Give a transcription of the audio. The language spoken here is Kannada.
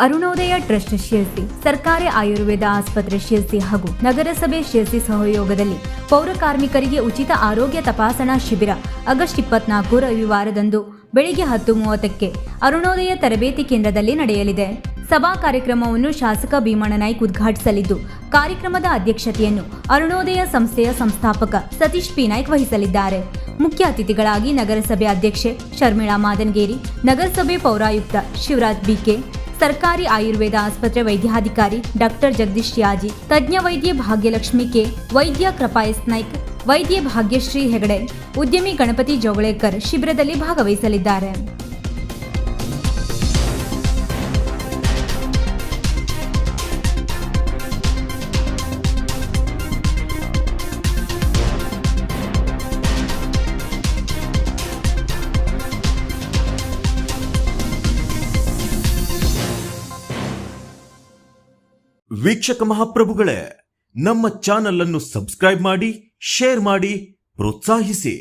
ಅರುಣೋದಯ ಟ್ರಸ್ಟ್ ಶಿರಸಿ, ಸರ್ಕಾರಿ ಆಯುರ್ವೇದ ಆಸ್ಪತ್ರೆ ಶಿರಸಿ ಹಾಗೂ ನಗರಸಭೆ ಶಿರಸಿ ಸಹಯೋಗದಲ್ಲಿ ಪೌರ ಕಾರ್ಮಿಕರಿಗೆ ಉಚಿತ ಆರೋಗ್ಯ ತಪಾಸಣಾ ಶಿಬಿರ ಆಗಸ್ಟ್ 24 ರವಿವಾರದಂದು ಬೆಳಿಗ್ಗೆ 10:30ಕ್ಕೆ ಅರುಣೋದಯ ತರಬೇತಿ ಕೇಂದ್ರದಲ್ಲಿ ನಡೆಯಲಿದೆ. ಸಭಾ ಕಾರ್ಯಕ್ರಮವನ್ನು ಶಾಸಕ ಭೀಮಣ್ಣ ನಾಯ್ಕ ಉದ್ಘಾಟಿಸಲಿದ್ದು, ಕಾರ್ಯಕ್ರಮದ ಅಧ್ಯಕ್ಷತೆಯನ್ನು ಅರುಣೋದಯ ಸಂಸ್ಥೆಯ ಸಂಸ್ಥಾಪಕ ಸತೀಶ್ ಪಿ ನಾಯ್ಕ ವಹಿಸಲಿದ್ದಾರೆ. ಮುಖ್ಯ ಅತಿಥಿಗಳಾಗಿ ನಗರಸಭೆ ಅಧ್ಯಕ್ಷೆ ಶರ್ಮಿಳಾ ಮಾದನಗೇರಿ, ನಗರಸಭೆ ಪೌರಾಯುಕ್ತ ಶಿವರಾಜ್ ಬಿಕೆ, ಸರ್ಕಾರಿ ಆಯುರ್ವೇದ ಆಸ್ಪತ್ರೆ ವೈದ್ಯಾಧಿಕಾರಿ ಡಾಕ್ಟರ್ ಜಗದೀಶ್ ಯಾಜಿ, ತಜ್ಞ ವೈದ್ಯೆ ಭಾಗ್ಯಲಕ್ಷ್ಮಿ ಕೆ, ವೈದ್ಯ ಕೃಪಾಯಸ್ ನಾಯ್ಕ್, ವೈದ್ಯೆ ಭಾಗ್ಯಶ್ರೀ ಹೆಗಡೆ, ಉದ್ಯಮಿ ಗಣಪತಿ ಜೋಗಳೇಕರ್ ಶಿಬಿರದಲ್ಲಿ ಭಾಗವಹಿಸಲಿದ್ದಾರೆ. ವೀಕ್ಷಕ ಮಹಾಪ್ರಭುಗಳೇ, ನಮ್ಮ ಚಾನಲ್ ಅನ್ನು ಸಬ್ಸ್ಕ್ರೈಬ್ ಮಾಡಿ, ಶೇರ್ ಮಾಡಿ, ಪ್ರೋತ್ಸಾಹಿಸಿ.